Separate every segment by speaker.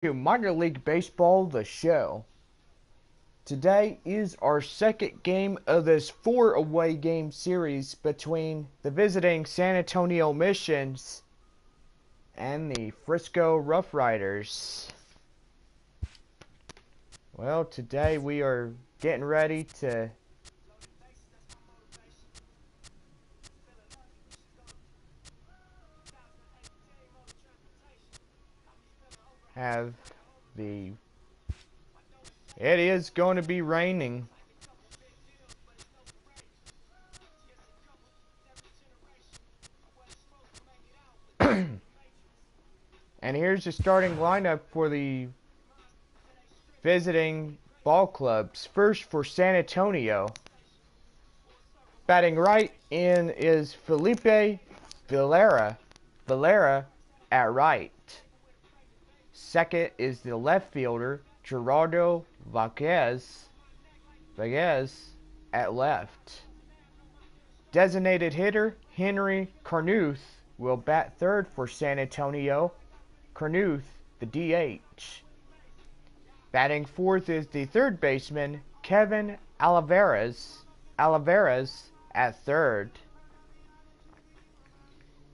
Speaker 1: To Minor League Baseball, the show. Today is our second game of this 4-away game series between the visiting San Antonio Missions and the Frisco RuffRiders. Well, today we are getting ready to have the... It is going to be raining. And here's the starting lineup for the visiting ball clubs. First for San Antonio. Batting right in is Felipe Valera at right. Second is the left fielder Gerardo Vázquez at left. Designated hitter Henry Carnuth will bat third for San Antonio. Carnuth, the DH. Batting fourth is the third baseman Kevin Olivares at third.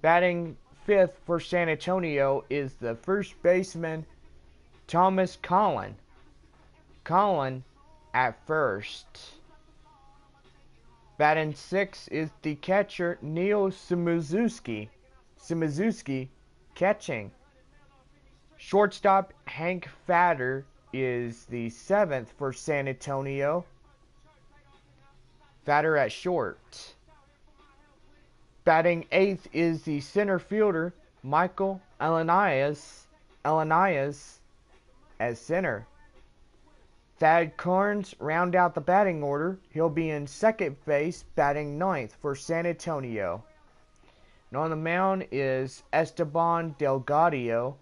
Speaker 1: Batting fifth for San Antonio is the first baseman Thomas Collin at first. Batting sixth is the catcher Neil Simizuski catching. Shortstop Hank Fader is the seventh for San Antonio. Fader at short. Batting eighth is the center fielder Michael Elanias at center. Thad Carnes round out the batting order. He'll be in second base, batting ninth for San Antonio. And on the mound is Esteban Delgado,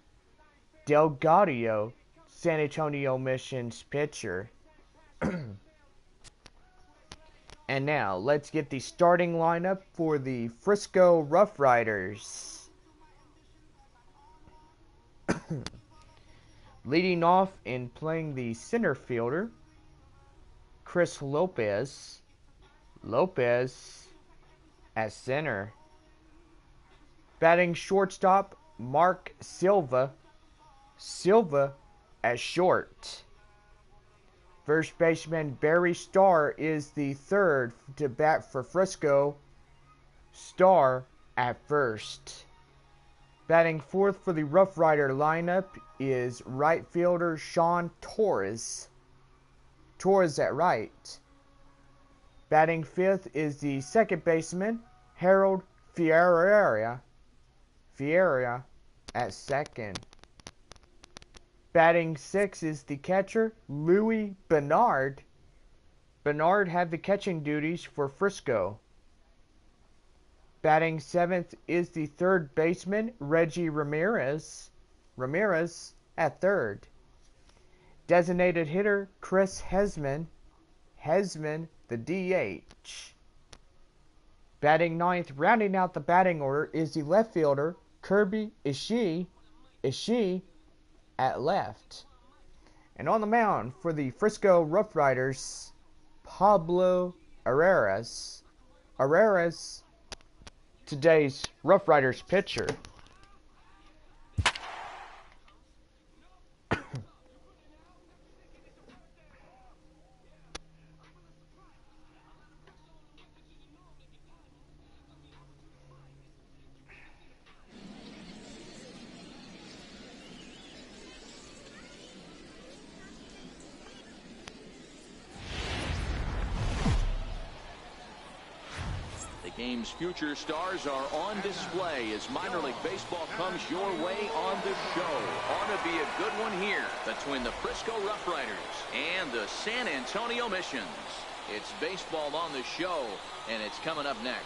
Speaker 1: San Antonio Missions pitcher. And now, let's get the starting lineup for the Frisco RuffRiders. Leading off and playing the center fielder, Chris Lopez at center. Batting shortstop, Mark Silva at short. First baseman Barry Starr is the third to bat for Frisco. Starr at first. Batting fourth for the RuffRider lineup is right fielder Sean Torres at right. Batting fifth is the second baseman Harold Fiera at second. Batting sixth is the catcher Louis Bernard. Bernard had the catching duties for Frisco. Batting seventh is the third baseman Reggie Ramirez at third. Designated hitter Chris Hesman the DH. Batting ninth, rounding out the batting order, is the left fielder Kirby Ishii at left. And on the mound for the Frisco RuffRiders, Pablo Arraez, today's RuffRiders pitcher.
Speaker 2: Game's future stars are on display as minor league baseball comes your way on the show. Ought to be a good one here between the Frisco RuffRiders and the San Antonio Missions. It's baseball on the show, and it's coming up next.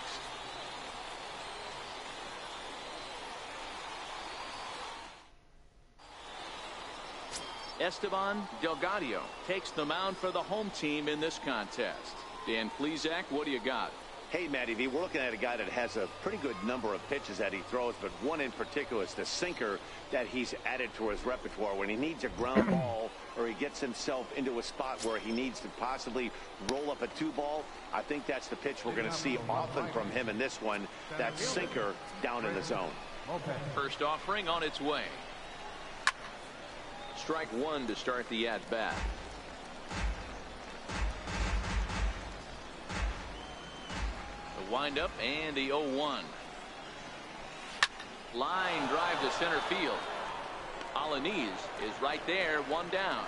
Speaker 2: Esteban Delgado takes the mound for the home team in this contest. Dan Plesac, what do you got?
Speaker 3: Hey, Matty V, we're looking at a guy that has a pretty good number of pitches that he throws, but one in particular is the sinker that he's added to his repertoire. When he needs a ground ball or he gets himself into a spot where he needs to possibly roll up a 2-ball, I think that's the pitch we're going to see often from him in this one, that sinker down in the zone.
Speaker 2: First offering on its way. Strike one to start the at-bat. Wind up and the 0-1. Line drive to center field. Alanis is right there, one down.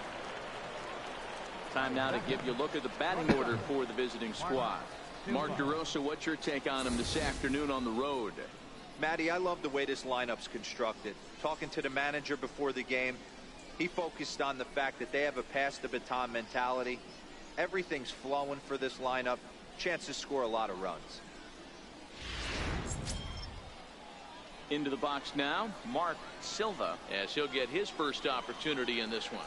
Speaker 2: Time now to give you a look at the batting order for the visiting squad. Mark DeRosa, what's your take on him this afternoon on the road?
Speaker 4: Matty, I love the way this lineup's constructed. Talking to the manager before the game, he focused on the fact that they have a pass the baton mentality. Everything's flowing for this lineup. Chance to score a lot of runs.
Speaker 2: Into the box now, Mark Silva, as he'll get his first opportunity in this one.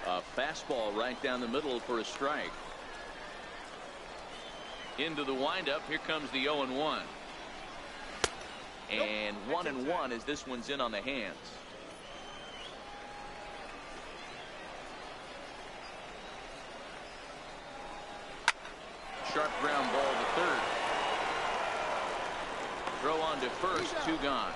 Speaker 2: A fastball right down the middle for a strike. Into the windup, here comes the 0-1. And 1-1 as this one's in on the hands. Sharp ground ball to third. Throw on to first, 2 gone.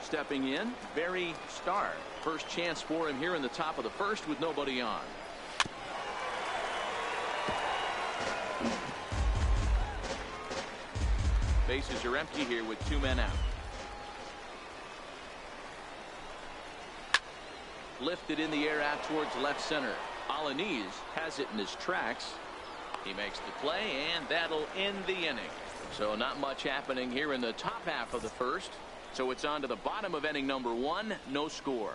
Speaker 2: Stepping in, Barry Starr. First chance for him here in the top of the first with nobody on. Bases are empty here with 2 men out. Lifted in the air out towards left center. Alanis has it in his tracks. He makes the play, and that'll end the inning. So not much happening here in the top half of the first. So it's on to the bottom of inning number 1. No score.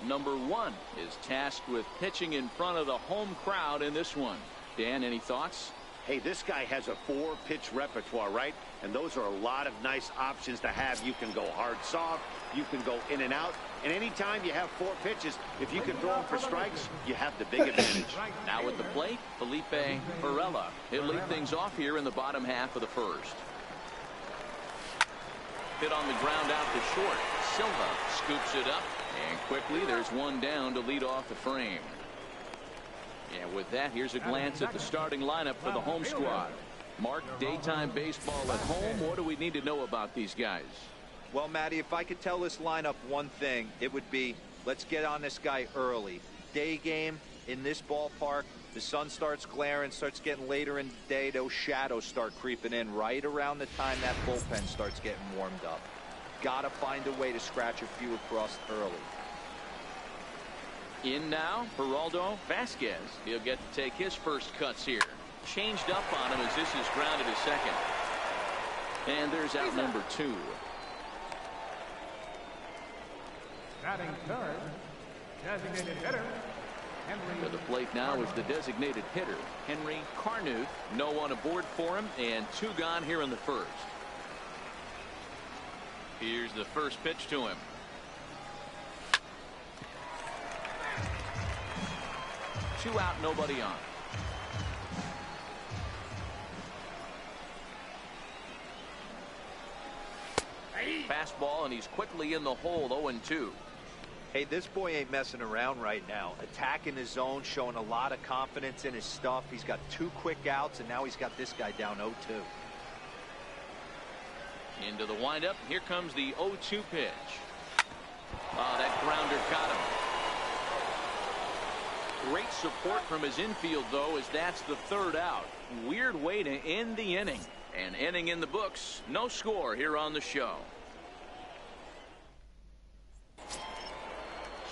Speaker 2: Number 1 is tasked with pitching in front of the home crowd in this one. Dan, any thoughts?
Speaker 3: Hey, this guy has a 4-pitch repertoire, right? And those are a lot of nice options to have. You can go hard, soft. You can go in and out. And anytime you have 4 pitches, if you can throw them for strikes, you have the big advantage.
Speaker 2: Now at the plate, Felipe Varela. He'll lead things off here in the bottom half of the first. Hit on the ground out to short. Silva scoops it up. And quickly, there's one down to lead off the frame. And with that, here's a glance at the starting lineup for the home squad. Mark, daytime baseball at home. What do we need to know about these guys?
Speaker 4: Well, Matty, if I could tell this lineup one thing, it would be let's get on this guy early. Day game in this ballpark, the sun starts glaring, starts getting later in the day. Those shadows start creeping in right around the time that bullpen starts getting warmed up. Got to find a way to scratch a few across early.
Speaker 2: In now, Geraldo Vasquez. He'll get to take his first cuts here. Changed up on him as this is grounded to second. And there's out number 2.
Speaker 5: Batting third, designated hitter, Henry.
Speaker 2: To the plate now is the designated hitter, Henry Carnuth. No one aboard for him, and 2 gone here in the first. Here's the first pitch to him. Two out, nobody on. Fastball, and he's quickly in the hole, 0-2.
Speaker 4: Hey, this boy ain't messing around right now. Attacking his zone, showing a lot of confidence in his stuff. He's got 2 quick outs, and now he's got this guy down 0-2.
Speaker 2: Into the windup. Here comes the 0-2 pitch. Oh, that grounder got him. Great support from his infield, though, as that's the 3rd out. Weird way to end the inning. An inning in the books. No score here on the show.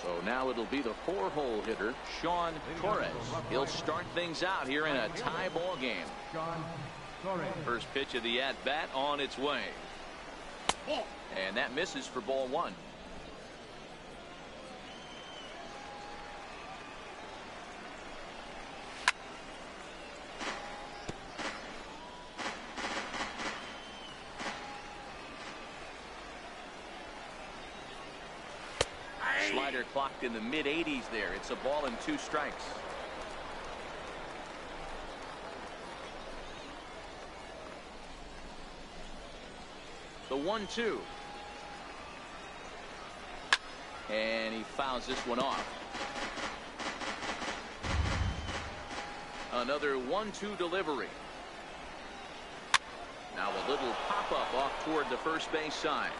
Speaker 2: So now it'll be the 4-hole hitter, Sean Torres. He'll start things out here in a tie ball game. First pitch of the at-bat on its way. And that misses for ball 1. Slider clocked in the mid-80s there. It's a ball and 2 strikes. The 1-2. And he fouls this one off. Another 1-2 delivery. Now a little pop-up off toward the first base side.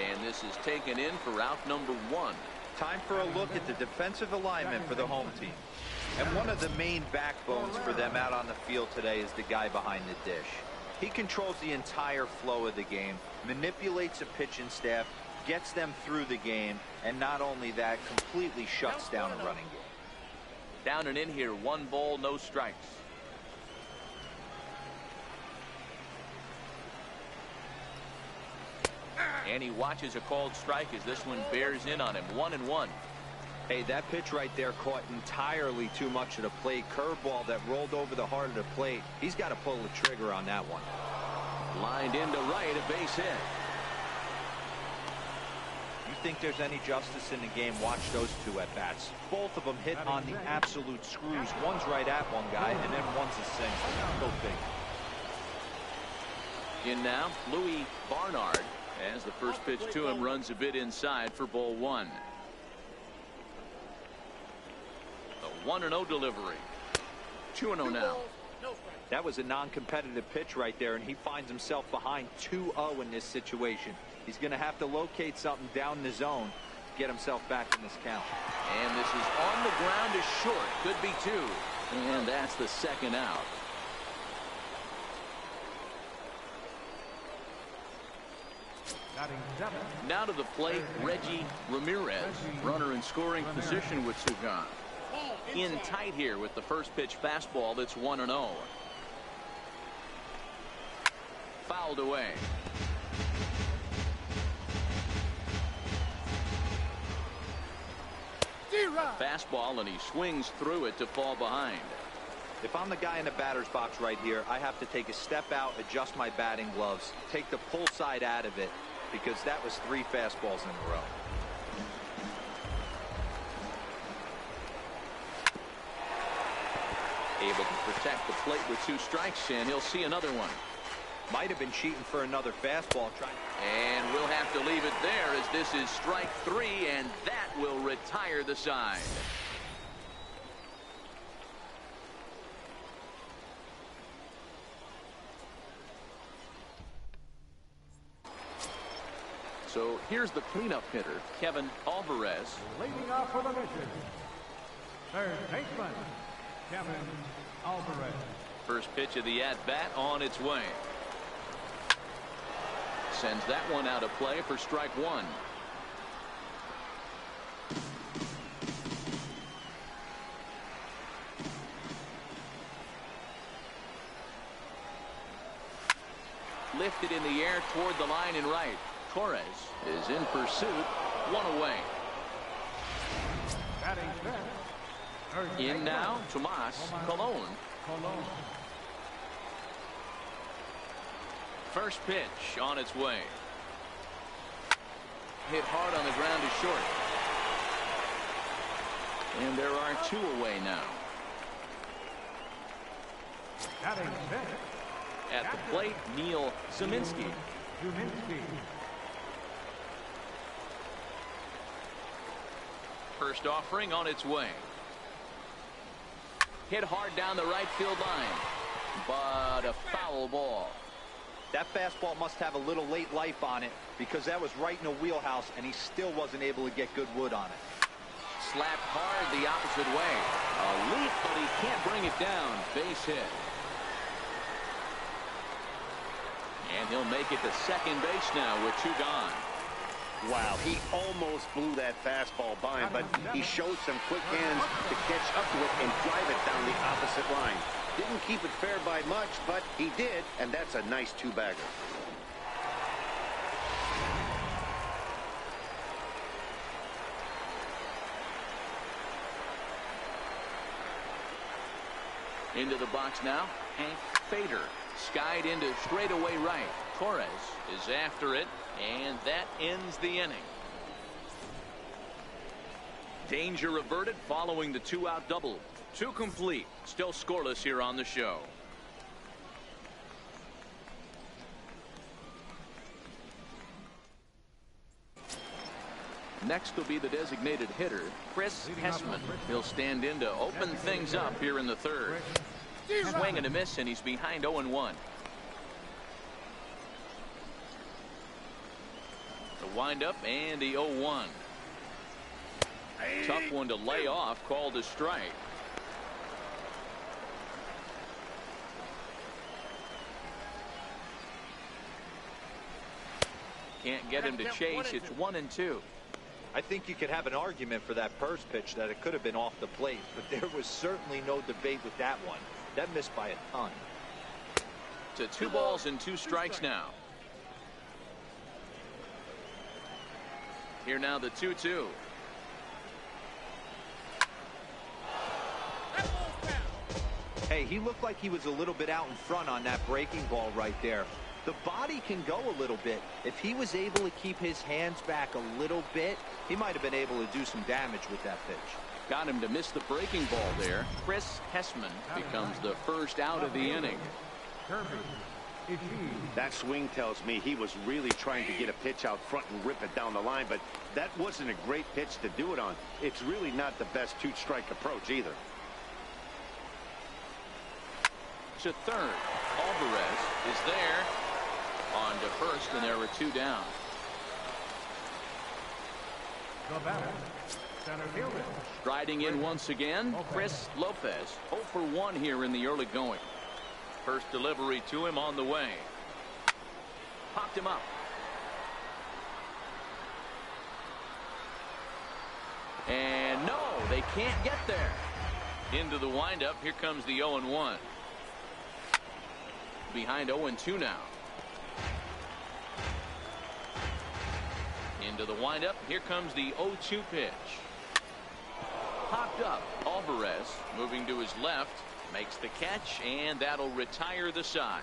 Speaker 2: And this is taken in for out number 1.
Speaker 4: Time for a look at the defensive alignment for the home team. And one of the main backbones for them out on the field today is the guy behind the dish. He controls the entire flow of the game, manipulates a pitching staff, gets them through the game, and not only that, completely shuts down a running game.
Speaker 2: Down and in here, 1 ball, no strikes. And he watches a called strike as this one bears in on him. 1-1.
Speaker 4: Hey, that pitch right there caught entirely too much of the plate. Curveball that rolled over the heart of the plate. He's got to pull the trigger on that one.
Speaker 2: Lined into right, a base hit.
Speaker 4: You think there's any justice in the game? Watch those 2 at bats. Both of them hit on the absolute screws. One's right at one guy, and then one's a single. Go big.
Speaker 2: In now, Louis Barnard, as the first pitch to him runs a bit inside for ball 1. The 1-0 delivery. 2-0 now.
Speaker 4: That was a non-competitive pitch right there, and he finds himself behind 2-0 in this situation. He's going to have to locate something down the zone, get himself back in this count.
Speaker 2: And this is on the ground is short. Could be 2. And that's the second out. Now to the plate, Reggie Ramirez. Runner in scoring position with 2 gone. In tight here with the first pitch fastball. That's 1-0. Fouled away. Fastball, and he swings through it to fall behind.
Speaker 4: If I'm the guy in the batter's box right here, I have to take a step out, adjust my batting gloves, take the pull side out of it, because that was 3 fastballs in a row.
Speaker 2: Able to protect the plate with 2 strikes, and he'll see another one.
Speaker 4: Might have been cheating for another fastball.
Speaker 2: And we'll have to leave it there as this is strike 3, and that will retire the side. So here's the cleanup hitter, Kevin Alvarez.
Speaker 5: Leading off for the mission, third baseman, Kevin Alvarez.
Speaker 2: First pitch of the at-bat on its way. Sends that one out of play for strike 1. Lifted in the air toward the line and right. Torres is in pursuit. 1 away.
Speaker 5: Batting fifth.
Speaker 2: In now, Tomas Colon. First pitch on its way. Hit hard on the ground is short. And there are 2 away now.
Speaker 5: Batting sixth.
Speaker 2: At the plate, Neil Zeminski. First offering on its way. Hit hard down the right field line, but a foul ball.
Speaker 4: That fastball must have a little late life on it, because that was right in the wheelhouse, and he still wasn't able to get good wood on it.
Speaker 2: Slapped hard the opposite way. A leap, but he can't bring it down. Base hit. And he'll make it to second base now with 2 gone.
Speaker 3: Wow, he almost blew that fastball by him, but he showed some quick hands to catch up to it and drive it down the opposite line. Didn't keep it fair by much, but he did, and that's a nice 2-bagger.
Speaker 2: Into the box now, Hank Fader. Skied into straightaway right. Torres is after it, and that ends the inning. Danger averted following the 2-out double. 2 complete. Still scoreless here on the show. Next will be the designated hitter, Chris Hessman. He'll stand in to open things up here in the third. Swing and a miss, and he's behind 0-1. The windup and the 0-1. Tough one to lay off, called a strike. Can't get him to chase. It's 1-2.
Speaker 4: I think you could have an argument for that first pitch that it could have been off the plate, but there was certainly no debate with that one. That missed by a ton.
Speaker 2: To 2 balls and 2 strikes now. Here now the 2-2.
Speaker 4: Hey, he looked like he was a little bit out in front on that breaking ball right there. The body can go a little bit. If he was able to keep his hands back a little bit, he might have been able to do some damage with that pitch.
Speaker 2: Got him to miss the breaking ball there. Chris Hessman becomes the first out of the inning.
Speaker 3: That swing tells me he was really trying to get a pitch out front and rip it down the line, but that wasn't a great pitch to do it on. It's really not the best 2-strike approach either.
Speaker 2: To third, Alvarez is there. On to first, and there were 2 down.
Speaker 5: The batter, center fielder.
Speaker 2: Striding in once again, Chris Lopez. 0 for 1 here in the early going. First delivery to him on the way. Popped him up. And no, they can't get there. Into the windup, here comes the 0-1. Behind 0-2 now. Into the windup. Here comes the 0-2 pitch. Popped up. Alvarez moving to his left. Makes the catch, and that'll retire the side.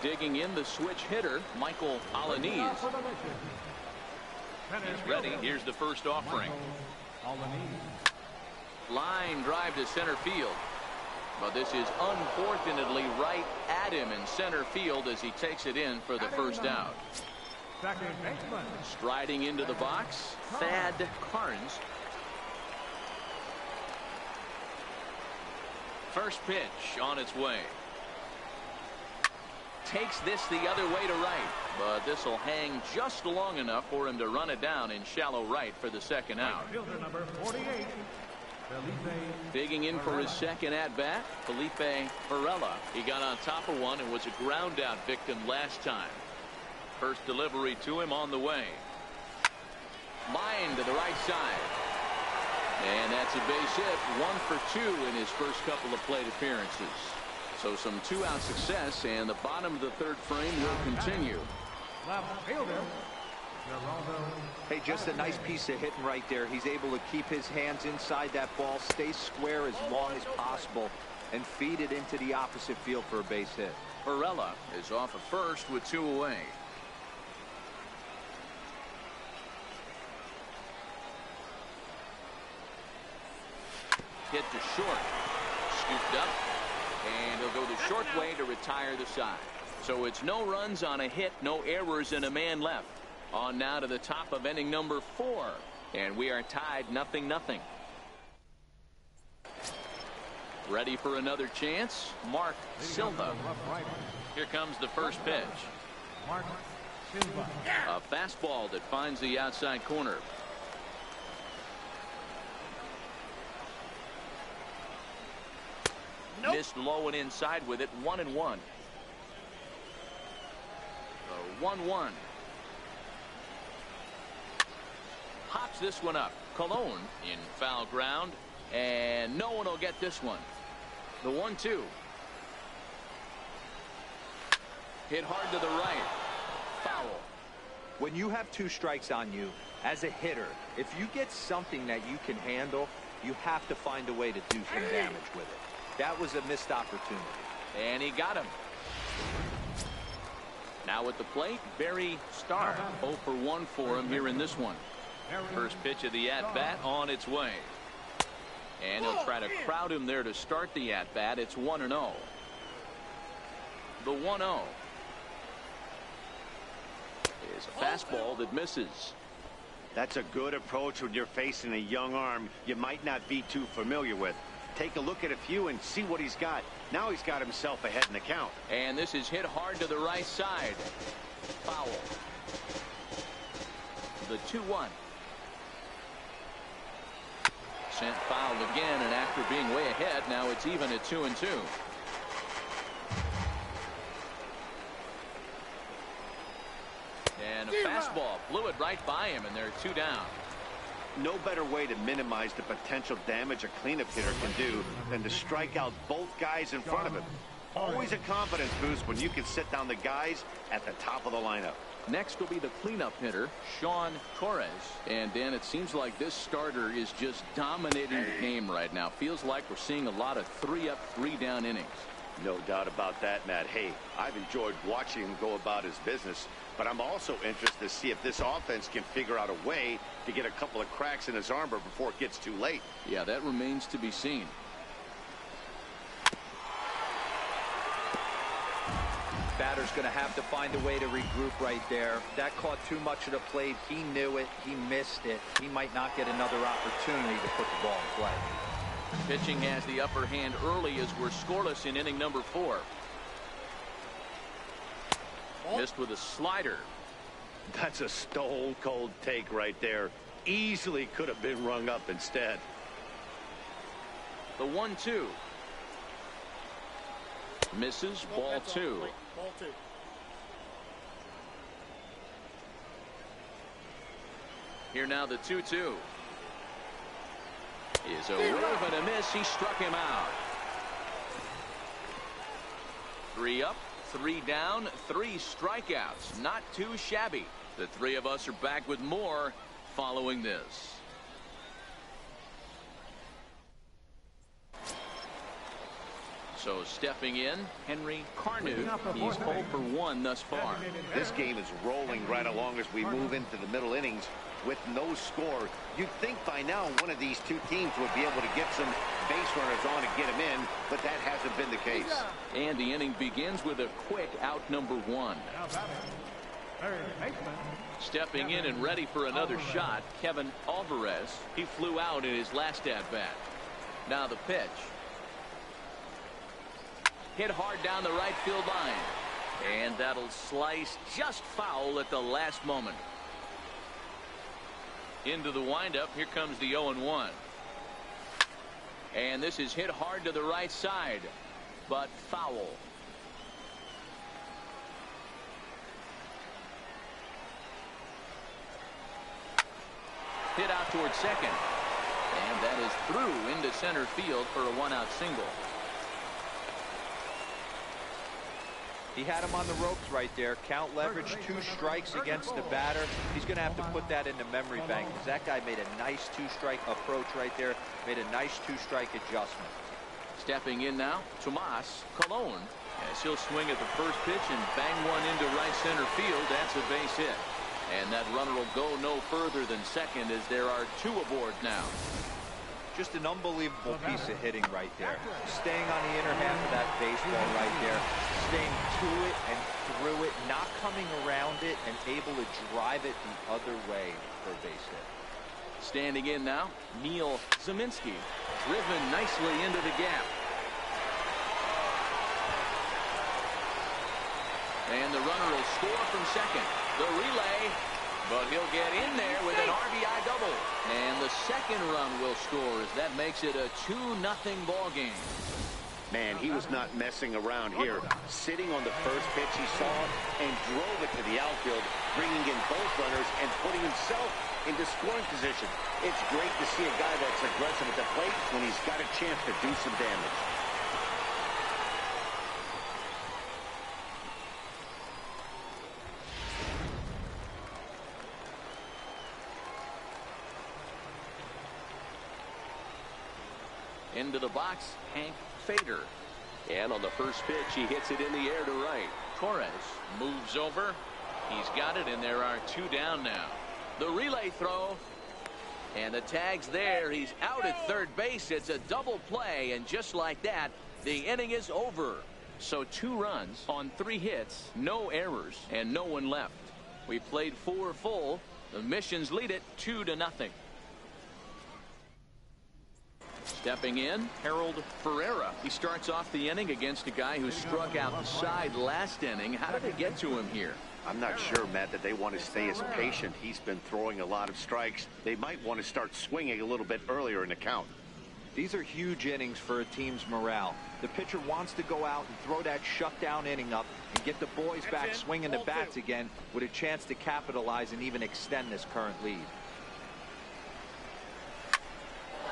Speaker 2: Digging in the switch hitter, Michael Alaniz. He's ready. Here's the first offering. Line drive to center field. But this is unfortunately right at him in center field as he takes it in for the first out. Striding into the box, Thad Carnes. First pitch on its way. Takes this the other way to right, but this will hang just long enough for him to run it down in shallow right for the second out.
Speaker 5: Fielder number 48,
Speaker 2: Digging in for his second at-bat, Felipe Varela. He got on top of one and was a ground-out victim last time. First delivery to him on the way. Line to the right side. And that's a base hit. 1 for 2 in his first couple of plate appearances. So some 2-out success, and the bottom of the third frame will continue.
Speaker 5: left fielder,
Speaker 4: Hey, just a nice piece of hitting right there. He's able to keep his hands inside that ball, stay square as long as possible, and feed it into the opposite field for a base hit.
Speaker 2: Varela is off at first with 2 away. Hit to short. Scooped up. And he'll go the short way to retire the side. So it's no runs on a hit, no errors, and a man left. On now to the top of inning number 4. And we are tied 0-0. Ready for another chance? Mark Silva. Here comes the first pitch.
Speaker 5: Mark Silva.
Speaker 2: A fastball that finds the outside corner. Nope. Missed low and inside with it. 1-1. 1-1. Pops this one up. Cologne in foul ground, and no one will get this one. The 1-2. Hit hard to the right. Foul.
Speaker 4: When you have 2 strikes on you, as a hitter, if you get something that you can handle, you have to find a way to do some damage with it. That was a missed opportunity.
Speaker 2: And he got him. Now at the plate, Barry Starr. 0 for 1 for him here in this one. First pitch of the at-bat on its way. And he'll try to crowd him there to start the at-bat. It's 1-0. The 1-0 is a fastball that misses.
Speaker 3: That's a good approach when you're facing a young arm you might not be too familiar with. Take a look at a few and see what he's got. Now he's got himself ahead in the count.
Speaker 2: And this is hit hard to the right side. Foul. The 2-1. Sent foul again, and after being way ahead, now it's even at 2-2. And a fastball blew it right by him, and they're 2 down.
Speaker 3: No better way to minimize the potential damage a cleanup hitter can do than to strike out both guys in front of him. Always a confidence boost when you can sit down the guys at the top of the lineup.
Speaker 2: Next will be the cleanup hitter, Sean Torres. And Dan, it seems like this starter is just dominating the game right now. Feels like we're seeing a lot of 3-up, 3-down innings.
Speaker 3: No doubt about that, Matt. Hey, I've enjoyed watching him go about his business, but I'm also interested to see if this offense can figure out a way to get a couple of cracks in his armor before it gets too late.
Speaker 2: Yeah, that remains to be seen.
Speaker 4: Batter's going to have to find a way to regroup right there. That caught too much of the plate. He knew it. He missed it. He might not get another opportunity to put the ball in play.
Speaker 2: Pitching has the upper hand early as we're scoreless in inning number 4. Missed with a slider.
Speaker 3: That's a stone cold take right there. Easily could have been rung up instead.
Speaker 2: The 1-2. Misses. Ball 2. Here now the 2-2. Is a whiff and a miss. He struck him out. 3 up, 3 down, 3 strikeouts. Not too shabby. The 3 of us are back with more following this. So stepping in, Henry Carnu. He's 0 for 1 thus far.
Speaker 3: This game is rolling right along as we move into the middle innings with no score. You'd think by now one of these 2 teams would be able to get some base runners on and get them in, but that hasn't been the case.
Speaker 2: And the inning begins with a quick out number 1. Stepping in and ready for another shot, Kevin Alvarez. He flew out in his last at-bat. Now the pitch. Hit hard down the right field line. And that'll slice just foul at the last moment. Into the windup. Here comes the 0-1. And this is hit hard to the right side, but foul. Hit out towards second. And that is through into center field for a 1-out single.
Speaker 4: He had him on the ropes right there. Count leverage, 2 strikes against the batter. He's going to have to put that in the memory bank because that guy made a nice 2-strike approach right there. Made a nice 2-strike adjustment.
Speaker 2: Stepping in now, Tomas Colon. As he'll swing at the first pitch and bang one into right center field. That's a base hit. And that runner will go no further than second as there are 2 aboard now.
Speaker 4: Just an unbelievable piece of hitting right there. Staying on the inner half of that baseball right there. Staying to it and through it. Not coming around it and able to drive it the other way for a base hit.
Speaker 2: Standing in now, Neil Zeminski. Driven nicely into the gap. And the runner will score from second. The relay. But he'll get in there with an RBI double. And the second run will score as that makes it a 2-0 ball game.
Speaker 3: Man, he was not messing around here. Sitting on the first pitch, he saw it and drove it to the outfield, bringing in both runners and putting himself into scoring position. It's great to see a guy that's aggressive at the plate when he's got a chance to do some damage.
Speaker 2: Into the box, Hank Fader.
Speaker 6: And on the first pitch, he hits it in the air to right.
Speaker 2: Torres moves over. He's got it, and there are 2 down now. The relay throw. And the tag's there. He's out at third base. It's a double play, and just like that, the inning is over. So 2 runs on 3 hits, no errors, and no one left. We played 4 full. The Missions lead it 2-0. Stepping in, Harold Ferreira. He starts off the inning against a guy who struck out the side last inning. How did they get to him here?
Speaker 3: I'm not sure, Matt, that they want to stay as patient. He's been throwing a lot of strikes. They might want to start swinging a little bit earlier in the count.
Speaker 4: These are huge innings for a team's morale. The pitcher wants to go out and throw that shutdown inning up and get the boys back swinging the bats again with a chance to capitalize and even extend this current lead.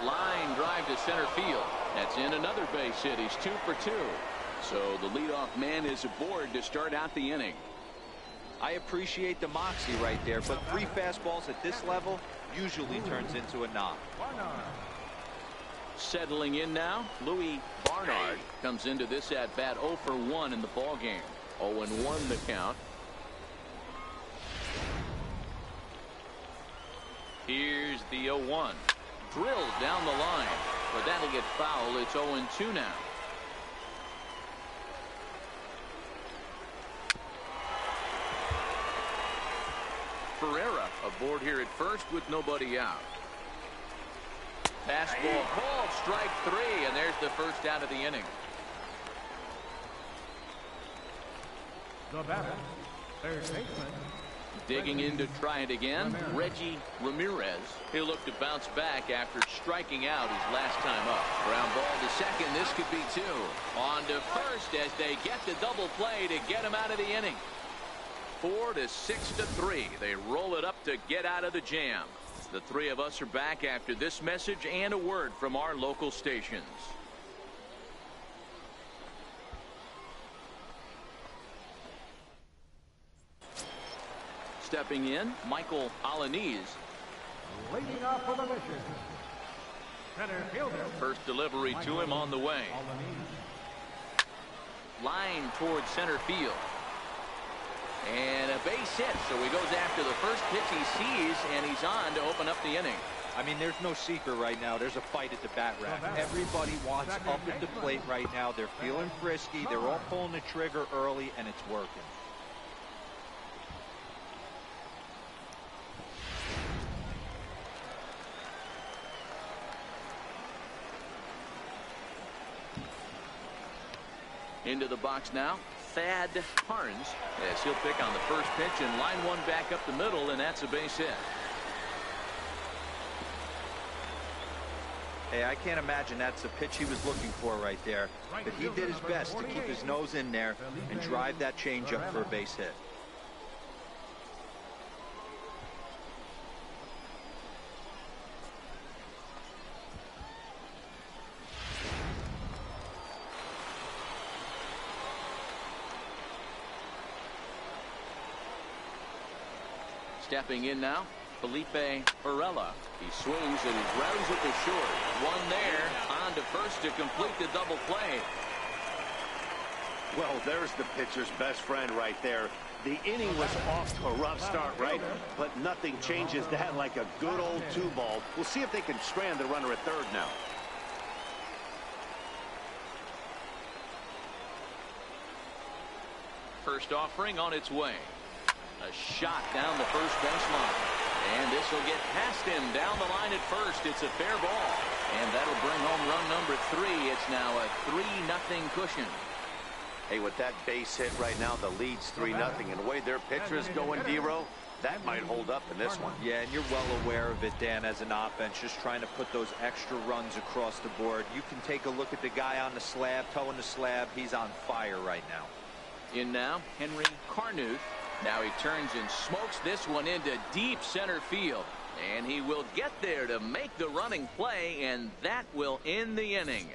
Speaker 2: Line drive to center field. That's in another base hit. He's 2 for 2. So the leadoff man is aboard to start out the inning.
Speaker 4: I appreciate the moxie right there, but 3 fastballs at this level usually turns into a knock.
Speaker 2: Settling in now, Louis Barnard comes into this at bat 0 for 1 in the ball game. 0-1 the count. Here's the 0-1. Drilled down the line, but that'll get foul. It's 0-2 now. Ferreira aboard here at first with nobody out. Fastball called, strike 3, and there's the first out of the inning.
Speaker 5: The batter, third baseman.
Speaker 2: Digging in to try it again, Reggie Ramirez. He'll look to bounce back after striking out his last time up. Ground ball to second. This could be 2. On to first as they get the double play to get him out of the inning. 4 to 6 to 3. They roll it up to get out of the jam. The 3 of us are back after this message and a word from our local stations. Stepping in, Michael Alaniz.
Speaker 5: Leading off for the mission, center fielder.
Speaker 2: First delivery to him on the way. Line towards center field. And a base hit, so he goes after the first pitch he sees, and he's on to open up the inning.
Speaker 4: I mean, there's no secret right now. There's a fight at the bat rack. Everybody wants up at the plate right now. They're feeling frisky. They're all pulling the trigger early, and it's working.
Speaker 2: Into the box now, Thad Harns, as he'll pick on the first pitch and line one back up the middle, and that's a base hit.
Speaker 4: Hey, I can't imagine that's the pitch he was looking for right there. But he did his best to keep his nose in there and drive that changeup for a base hit.
Speaker 2: Stepping in now, Felipe Varela. He swings and he grounds it to short. One there, on to first to complete the double play.
Speaker 3: Well, there's the pitcher's best friend right there. The inning was off to a rough start, right? But nothing changes that like a good old 2-ball. We'll see if they can strand the runner at third now.
Speaker 2: First offering on its way. A shot down the first baseline. And this will get past him down the line at first. It's a fair ball. And that'll bring home run number 3. It's now a 3-0 cushion.
Speaker 3: Hey, with that base hit right now, the lead's 3-0. And the way their pitcher is going, D-Row, that might hold up in this one.
Speaker 4: Yeah, and you're well aware of it, Dan, as an offense, just trying to put those extra runs across the board. You can take a look at the guy on the slab, toeing the slab. He's on fire right now.
Speaker 2: In now, Henry Carnuth. Now he turns and smokes this one into deep center field. And he will get there to make the running play, and that will end the inning.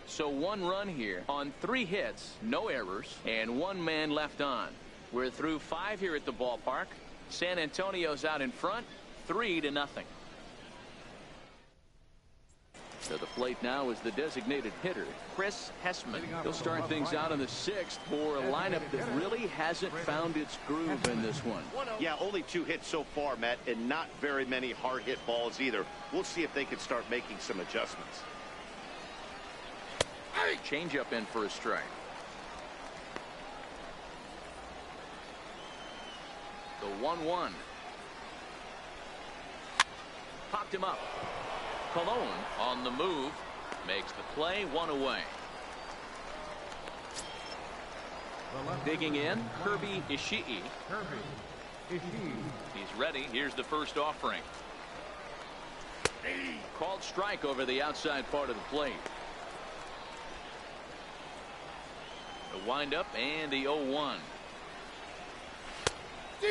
Speaker 2: So 1 run here on 3 hits, no errors, and 1 man left on. We're through 5 here at the ballpark. San Antonio's out in front, 3-0. To the plate now is the designated hitter, Chris Hessman. He'll start things out in the 6th for a lineup that really hasn't found its groove in this one.
Speaker 3: Yeah, only 2 hits so far, Matt, and not very many hard hit balls either. We'll see if they can start making some adjustments.
Speaker 2: Change up in for a strike. The 1-1. Popped him up. Colon on the move. Makes the play, 1 away. Digging in, Kirby Ishii. He's ready. Here's the first offering. Called strike over the outside part of the plate. The windup and the 0-1.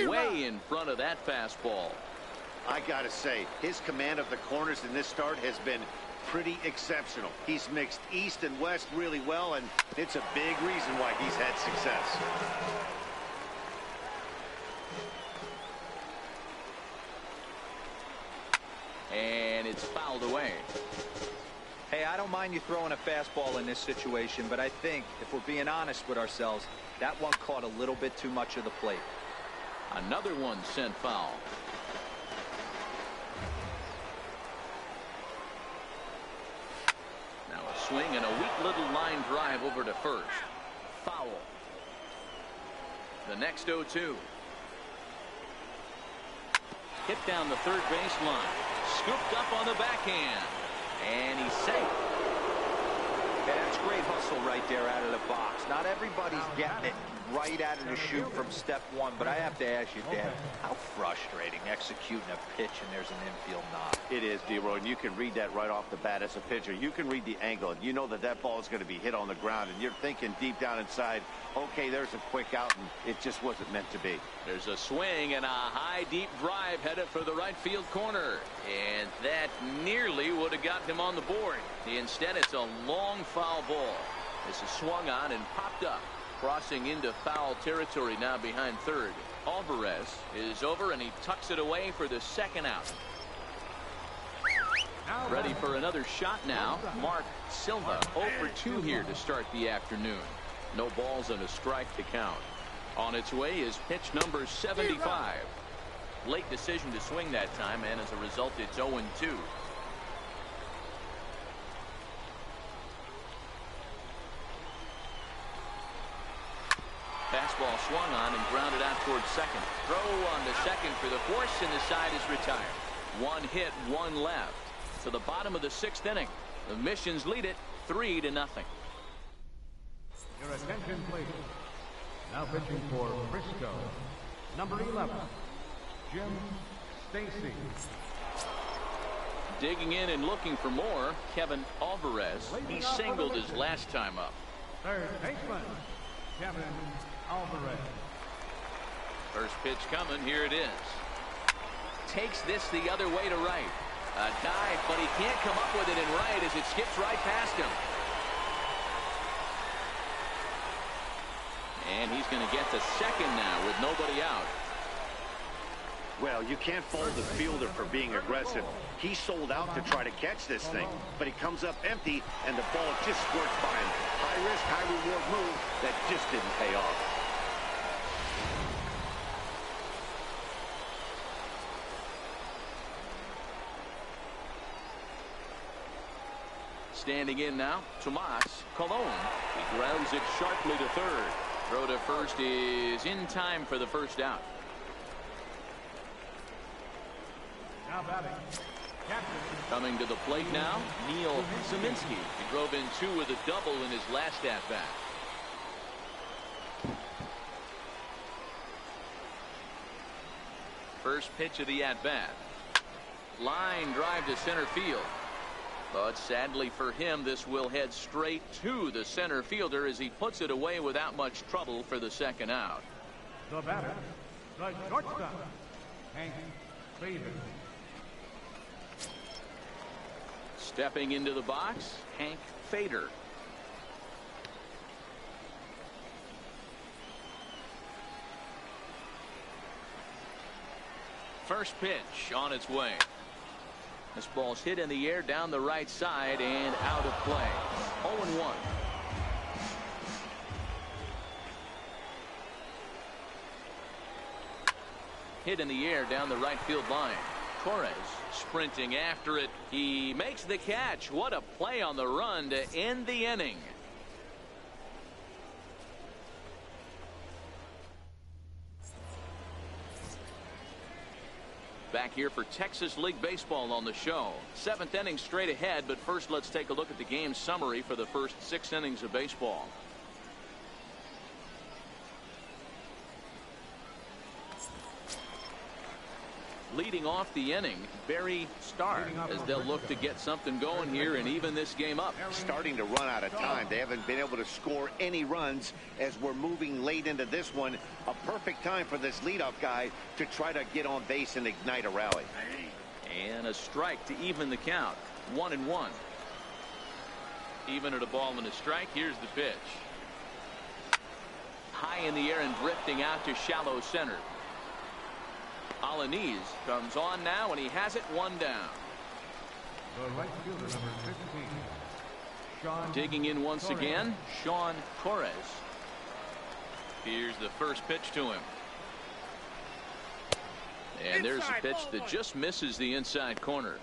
Speaker 2: Way in front of that fastball.
Speaker 3: I gotta say, his command of the corners in this start has been pretty exceptional. He's mixed east and west really well, and it's a big reason why he's had success.
Speaker 2: And it's fouled away.
Speaker 4: Hey, I don't mind you throwing a fastball in this situation, but I think if we're being honest with ourselves, that one caught a little bit too much of the plate.
Speaker 2: Another one sent foul. Now a swing and a weak little line drive over to first. Foul. The next 0-2. Hit down the third baseline. Scooped up on the backhand. And he's safe.
Speaker 4: Yeah, that's great hustle right there out of the box. Not everybody's getting it right out of the chute from step one, but I have to ask you, Dan, how frustrating executing a pitch and there's an infield knock.
Speaker 3: It is, D-Roy, and you can read that right off the bat as a pitcher. You can read the angle, and you know that that ball is going to be hit on the ground, and you're thinking deep down inside, okay, there's a quick out, and it just wasn't meant to be.
Speaker 2: There's a swing and a high, deep drive headed for the right field corner. And that nearly would have gotten him on the board. Instead, it's a long foul ball. This is swung on and popped up. Crossing into foul territory now behind third. Alvarez is over, and he tucks it away for the second out. Ready for another shot now. Mark Silva 0 for 2 here to start the afternoon. No balls and a strike to count. On its way is pitch number 75. Late decision to swing that time, and as a result, it's 0-2. Fastball swung on and grounded out towards second. Throw on to second for the force, and the side is retired. 1 hit, 1 left. To the bottom of the 6th inning. The Missions lead it 3-0.
Speaker 5: Your attention, please. Now pitching for Frisco, number 11, Jim Stacy.
Speaker 2: Digging in and looking for more, Kevin Alvarez. He singled his last time up.
Speaker 5: Third baseman, Kevin Alvarez.
Speaker 2: First pitch coming. Here it is. Takes this the other way to right. A dive, but he can't come up with it in right as it skips right past him. And he's going to get to second now with nobody out.
Speaker 3: Well, you can't fault the fielder for being aggressive. He sold out to try to catch this thing, but he comes up empty, and the ball just squirts by him. High risk, high reward move that just didn't pay off.
Speaker 2: Standing in now, Tomas Colon. He grounds it sharply to third. Throw to first is in time for the first out.
Speaker 5: Now batting, captain.
Speaker 2: Coming to the plate now, Neil Zeminski. He drove in 2 with a double in his last at-bat. First pitch of the at-bat. Line drive to center field. But sadly for him, this will head straight to the center fielder as he puts it away without much trouble for the second out.
Speaker 5: The batter, the shortstop, Hank Fader.
Speaker 2: Stepping into the box, Hank Fader. First pitch on its way. This ball's hit in the air down the right side and out of play. 0-1. Hit in the air down the right field line. Torres sprinting after it. He makes the catch. What a play on the run to end the inning. Back here for Texas League Baseball on the show. 7th inning straight ahead, but first let's take a look at the game summary for the first 6 innings of baseball. Leading off the inning, Barry Starr, as they'll look to get something going here and even this game up.
Speaker 3: Starting to run out of time. They haven't been able to score any runs as we're moving late into this one. A perfect time for this leadoff guy to try to get on base and ignite a rally.
Speaker 2: And a strike to even the count. 1-1. Even at a ball and a strike. Here's the pitch. High in the air and drifting out to shallow center. Alanis comes on now, and he has it 1 down.
Speaker 5: The right fielder, number 15, Sean
Speaker 2: Digging in once
Speaker 5: Torres.
Speaker 2: again, Sean Torres. Here's the first pitch to him. And there's a pitch that just misses the inside corner.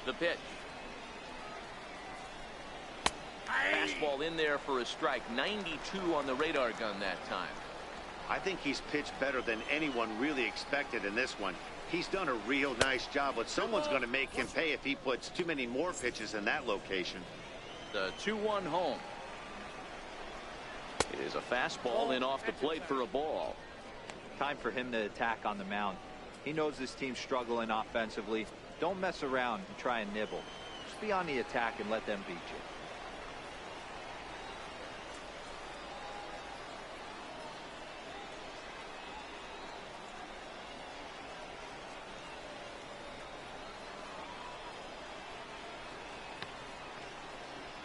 Speaker 2: The pitch. Fastball in there for a strike. 92 on the radar gun that time.
Speaker 3: I think he's pitched better than anyone really expected in this one. He's done a real nice job, but someone's going to make him pay if he puts too many more pitches in that location.
Speaker 2: The 2-1 home. It is a fastball in off the plate for a ball.
Speaker 4: Time for him to attack on the mound. He knows this team's struggling offensively. Don't mess around and try and nibble. Just be on the attack and let them beat you.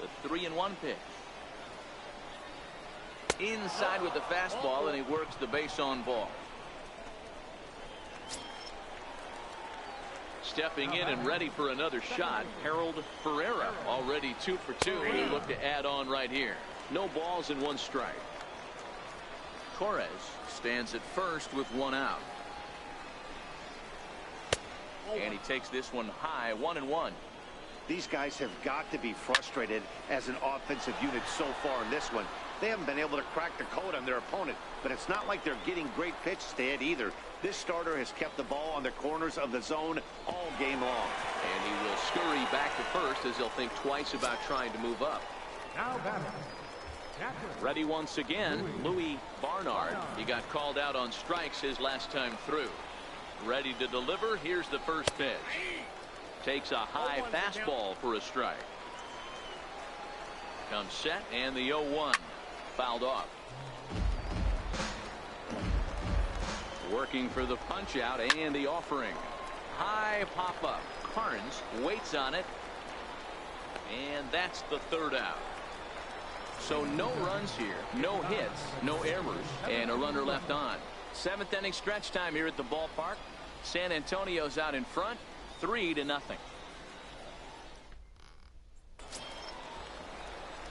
Speaker 2: The 3-1 pitch. Inside with the fastball, and he works the base on ball. Stepping in and ready for another shot, Harold Ferreira, already 2 for 2. He'll look to add on right here. No balls and 1 strike. Torres stands at first with 1 out. And he takes this one high. 1-1.
Speaker 3: These guys have got to be frustrated as an offensive unit so far in this one. They haven't been able to crack the code on their opponent, but it's not like they're getting great pitches to hit either. This starter has kept the ball on the corners of the zone all game long.
Speaker 2: And he will scurry back to first as he'll think twice about trying to move up.
Speaker 5: Now batting.
Speaker 2: Ready once again, Louis Barnard. He got called out on strikes his last time through. Ready to deliver. Here's the first pitch. Takes a high fastball for a strike. Comes set, and the 0-1. Fouled off. Working for the punch out and the offering. High pop up. Carnes waits on it. And that's the 3rd out. So no runs here, no hits, no errors, and a runner left on. 7th inning stretch time here at the ballpark. San Antonio's out in front, 3-0.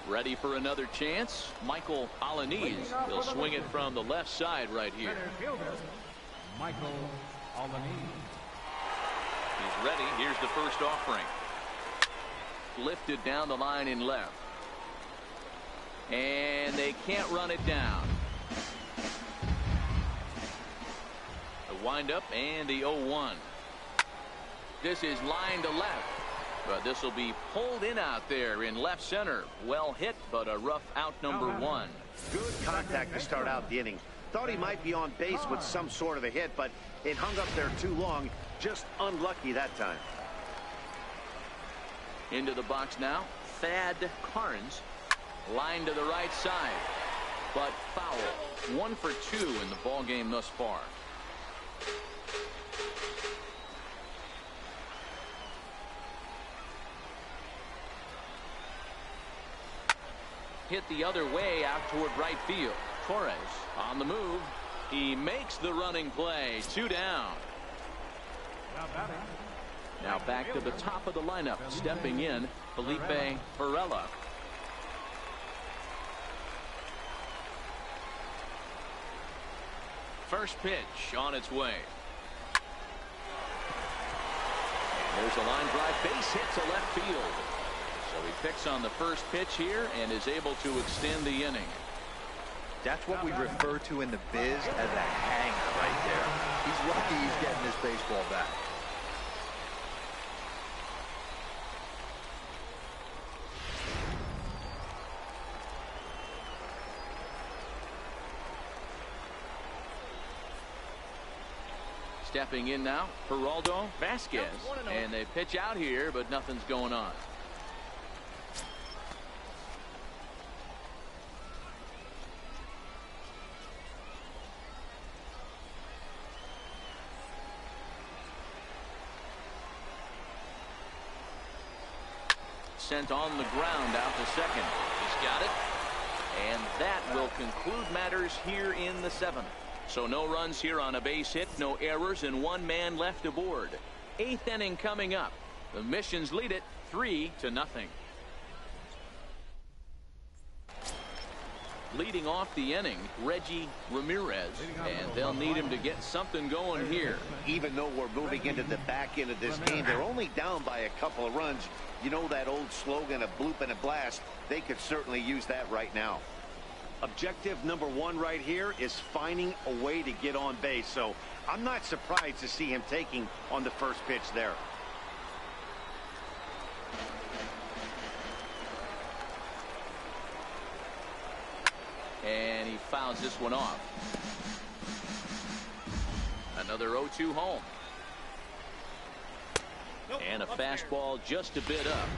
Speaker 2: Ready for another chance. Michael Alanis. He'll swing it from the left side right here.
Speaker 5: Center fielder, Michael Alanis.
Speaker 2: He's ready. Here's the first offering. Lifted down the line in left. And they can't run it down. The windup and the 0-1. This is line to left. But this will be pulled in out there in left center. Well hit, but a rough out number 1.
Speaker 3: Good contact to start out the inning. Thought he might be on base with some sort of a hit, but it hung up there too long. Just unlucky that time.
Speaker 2: Into the box now, Thad Carnes. Line to the right side, but foul. 1 for 2 in the ball game thus far. hit the other way out toward right field. Torres on the move. He makes the running play. 2 down. Now back to the top of the lineup. Stepping in, Felipe Perella. First pitch on its way. And there's a line drive. Base hit to left field. So he picks on the first pitch here and is able to extend the inning.
Speaker 4: That's what we refer to in the biz as a hanger right there. He's lucky he's getting this baseball back.
Speaker 2: Stepping in now, Geraldo Vasquez. And they pitch out here, but nothing's going on. Sent on the ground out to second. He's got it. And that will conclude matters here in the 7th. So no runs here on a base hit, no errors, and 1 man left aboard. 8th inning coming up. The Missions lead it 3-0. Leading off the inning, Reggie Ramirez, and they'll need him to get something going here.
Speaker 3: Even though we're moving into the back end of this game, they're only down by a couple of runs. You know that old slogan of bloop and a blast? They could certainly use that right now. Objective number 1 right here is finding a way to get on base. So I'm not surprised to see him taking on the first pitch there.
Speaker 2: And he fouls this one off. Another 0-2 home. And a fastball just a bit up.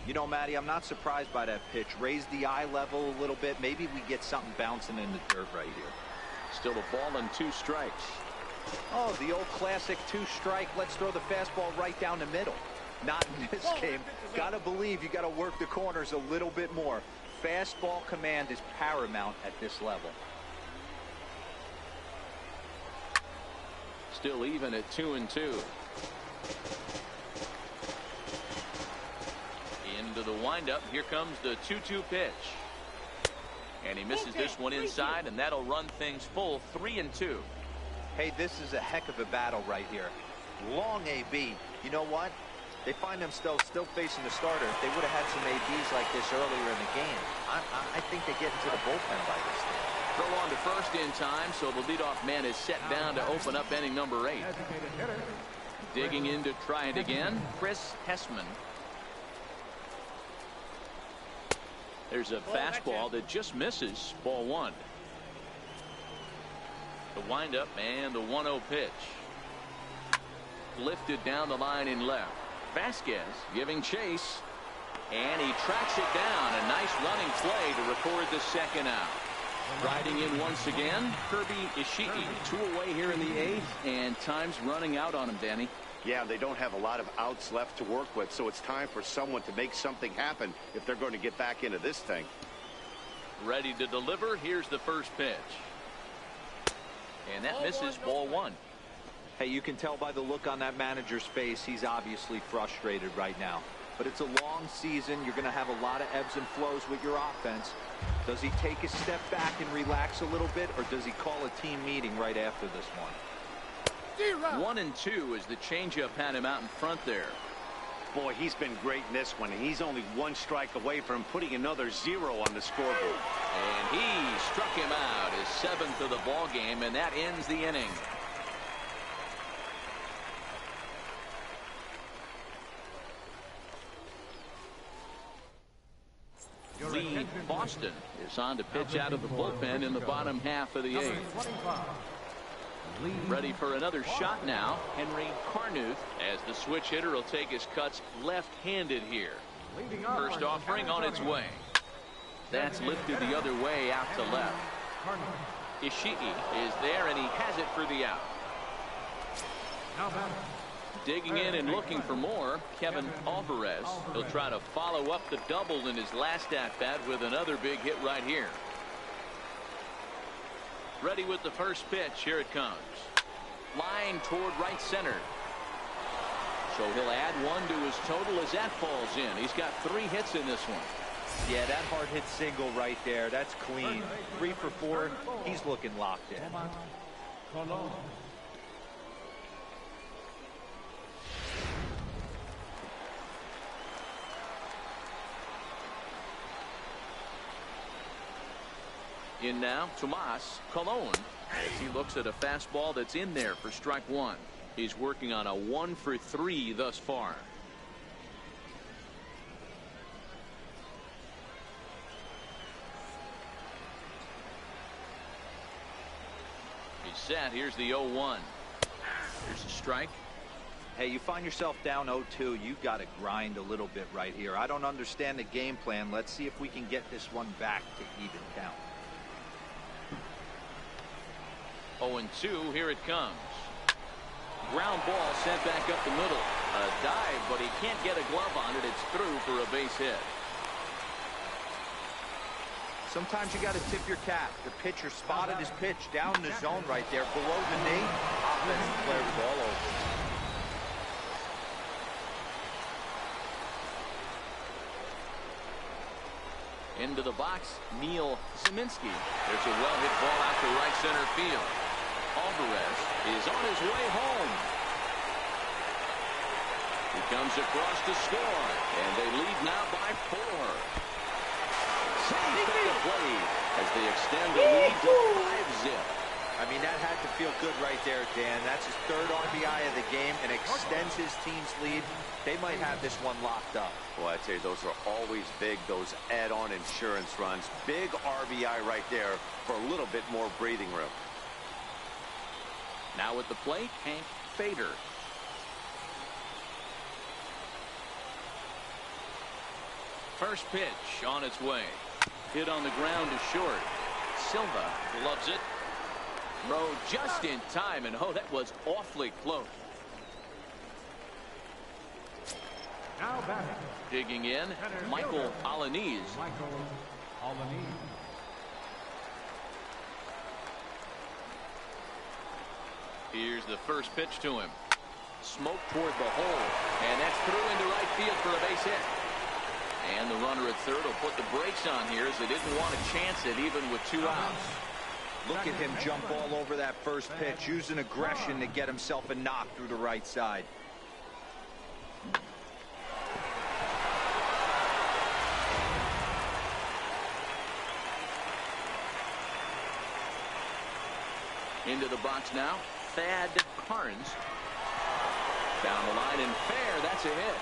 Speaker 4: You know, Matty, I'm not surprised by that pitch. Raise the eye level a little bit. Maybe we get something bouncing in the dirt right here.
Speaker 2: Still a ball and 2 strikes.
Speaker 4: Oh, the old classic 2-strike. Let's throw the fastball right down the middle. Not in this game. Gotta believe you gotta work the corners a little bit more. Fastball command is paramount at this level.
Speaker 2: Still even at 2-2. Into the windup. Here comes the 2-2 pitch. And he misses this one inside, and that'll run things full. 3-2.
Speaker 4: Hey, this is a heck of a battle right here. Long AB. You know what? They find themselves still facing the starter. If they would have had some ABs like this earlier in the game, I think they get into the bullpen by this stage.
Speaker 2: Throw on to first in time, so the leadoff man is set down to open up inning number 8. Digging in to try it again, Chris Hessman. There's a fastball that just misses. Ball 1. The windup and the 1-0 pitch. Lifted down the line in left. Vasquez giving chase. And he tracks it down. A nice running play to record the second out. Riding in once again, Kirby Ishii. 2 away here in the 8th, and time's running out on him, Danny.
Speaker 3: Yeah, they don't have a lot of outs left to work with, so it's time for someone to make something happen if they're going to get back into this thing.
Speaker 2: Ready to deliver. Here's the first pitch. And that misses. Ball 1.
Speaker 4: Hey, you can tell by the look on that manager's face, he's obviously frustrated right now. But it's a long season. You're going to have a lot of ebbs and flows with your offense. Does he take a step back and relax a little bit, or does he call a team meeting right after this one?
Speaker 2: 1-2 as the changeup had him out in front there.
Speaker 3: Boy, he's been great in this one, and he's only 1 strike away from putting another 0 on the scoreboard.
Speaker 2: And he struck him out, his 7th of the ball game, and that ends the inning. Lee Boston is on to pitch out of the bullpen in the bottom half of the 8th. Ready for another shot now, Henry Carnuth, as the switch hitter will take his cuts left-handed here. First offering on its way. That's lifted the other way out to left. Ishii is there, and he has it for the out. Digging in and looking for more, Kevin Alvarez. He'll try to follow up the double in his last at-bat with another big hit right here. Ready with the first pitch. Here it comes. Line toward right center. So he'll add one to his total as that falls in. He's got 3 hits in this one.
Speaker 4: Yeah, that hard hit single right there. That's clean. 3 for 4. He's looking locked in.
Speaker 2: In now, Tomas Colon, as he looks at a fastball that's in there for strike 1. He's working on a 1 for 3 thus far. He's set. Here's the 0-1. Here's a strike.
Speaker 4: Hey, you find yourself down 0-2. You got to grind a little bit right here. I don't understand the game plan. Let's see if we can get this one back to even count.
Speaker 2: 0-2. Here it comes. Ground ball sent back up the middle. A dive, but he can't get a glove on it. It's through for a base hit.
Speaker 4: Sometimes you got to tip your cap. The pitcher spotted his pitch down in the zone right there below the knee. Offensive player was all over.
Speaker 2: Into the box, Neil Zeminski. There's a well-hit ball out to right center field. Alvarez is on his way home. He comes across to score, and they lead now by 4. Safe at the plate as they extend the lead to 5-zip.
Speaker 4: I mean, that had to feel good right there, Dan. That's his 3rd RBI of the game and extends his team's lead. They might have this one locked up.
Speaker 3: Well, I tell you, those are always big, those add-on insurance runs. Big RBI right there for a little bit more breathing room.
Speaker 2: Now at the plate, Hank Fader. First pitch on its way. Hit on the ground to short. Silva loves it. Throw just in time, and oh, that was awfully close.
Speaker 5: Now batting.
Speaker 2: Digging in, Michael Alaniz.
Speaker 5: Michael Alaniz.
Speaker 2: Here's the first pitch to him. Smoke toward the hole, and that's through into right field for a base hit. And the runner at third will put the brakes on here as they didn't want to chance it even with 2 outs.
Speaker 4: Look at him jump all over that first pitch, using aggression to get himself a knock through the right side.
Speaker 2: Into the box now, Thad Carnes. Down the line and fair, that's a hit.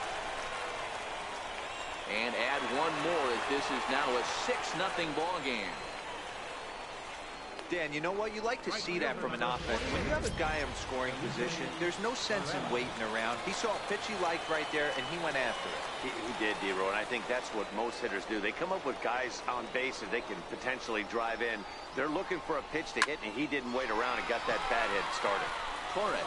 Speaker 2: And add one more as this is now a 6-0 ball game.
Speaker 4: Dan, you know what? You like to see that from an offense. When you have a guy in scoring position, there's no sense in waiting around. He saw a pitch he liked right there, and he went after it.
Speaker 3: He did, D-Row, and I think that's what most hitters do. They come up with guys on base that they can potentially drive in. They're looking for a pitch to hit, and he didn't wait around and got that bat hit started.
Speaker 2: Torres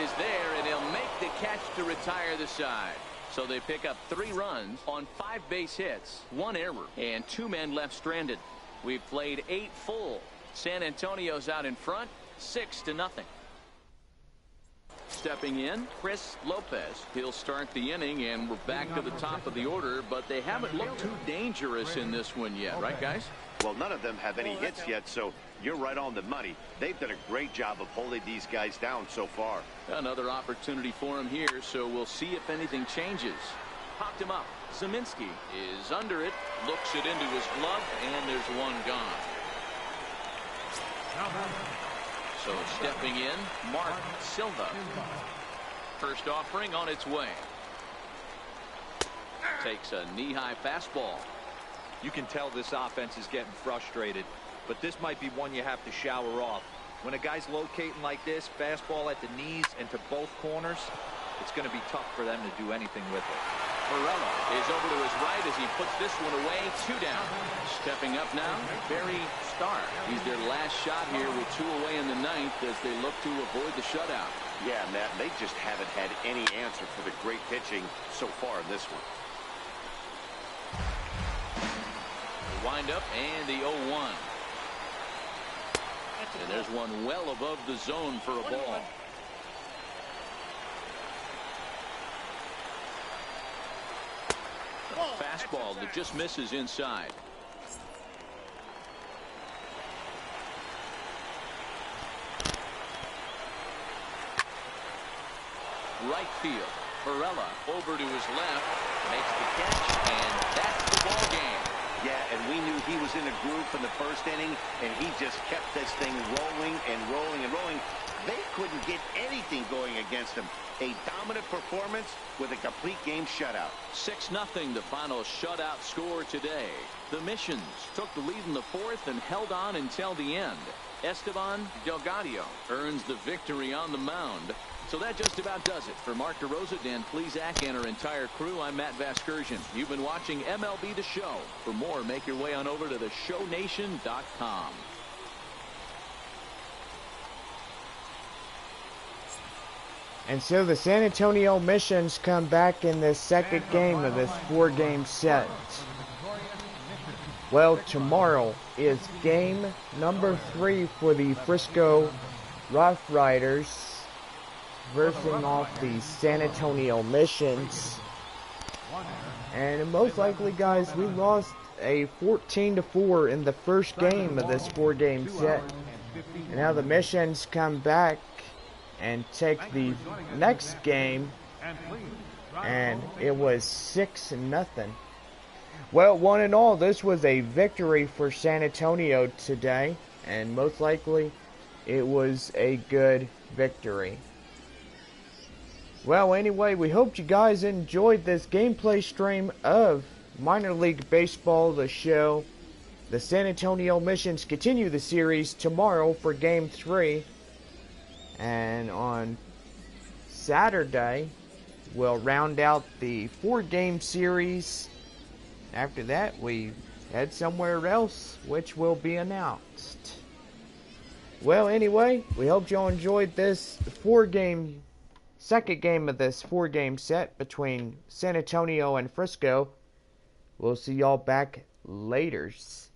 Speaker 2: is there, and he'll make the catch to retire the side. So they pick up 3 runs on 5 base hits, 1 error, and 2 men left stranded. We've played 8 full. San Antonio's out in front, 6-0. Stepping in, Chris Lopez. He'll start the inning, and we're back to the top of the order, but they haven't looked too dangerous in this one yet, right, guys?
Speaker 3: Well, none of them have any hits yet, so you're right on the money. They've done a great job of holding these guys down so far.
Speaker 2: Another opportunity for him here, so we'll see if anything changes. Popped him up. Zeminski is under it, looks it into his glove, and there's one gone. So stepping in, Mark Silva. First offering on its way. Takes a knee-high fastball.
Speaker 4: You can tell this offense is getting frustrated, but this might be one you have to shower off. When a guy's locating like this, fastball at the knees and to both corners, it's going to be tough for them to do anything with it.
Speaker 2: Varela is over to his right as he puts this one away. 2 down. Stepping up now, Barry Starr. He's their last shot here with 2 away in the 9th as they look to avoid the shutout.
Speaker 3: Yeah, Matt, they just haven't had any answer for the great pitching so far in this one.
Speaker 2: The windup and the 0-1. And there's one well above the zone for a ball. Fastball that just misses inside. Right field. Varela over to his left. Makes the catch, and that's the ball game.
Speaker 3: Yeah, and we knew he was in a groove from the first inning, and he just kept this thing rolling and rolling and rolling. They couldn't get anything going against him. A dominant performance with a complete game shutout.
Speaker 2: 6-0 the final shutout score today. The Missions took the lead in the fourth and held on until the end. Esteban Delgado earns the victory on the mound. So that just about does it. For Mark DeRosa, Dan Plesac, and our entire crew, I'm Matt Vasgersian. You've been watching MLB The Show. For more, make your way on over to theshownation.com.
Speaker 1: And so the San Antonio Missions come back in the second game of this 4-game set. Well, tomorrow is game number 3 for the Frisco RuffRiders versing off the San Antonio Missions. And most likely, guys, we lost a 14-4 in the first game of this 4-game set. And now the Missions come back and take the next game, and it was 6-0. Well, one and all, this was a victory for San Antonio today, and most likely it was a good victory. Well, anyway, we hope you guys enjoyed this gameplay stream of Minor League Baseball, the show. The San Antonio Missions continue the series tomorrow for Game 3. And on Saturday, we'll round out the 4-game series. After that, we head somewhere else, which will be announced. Well, anyway, we hope y'all enjoyed this second game of this 4-game set between San Antonio and Frisco. We'll see y'all back laters.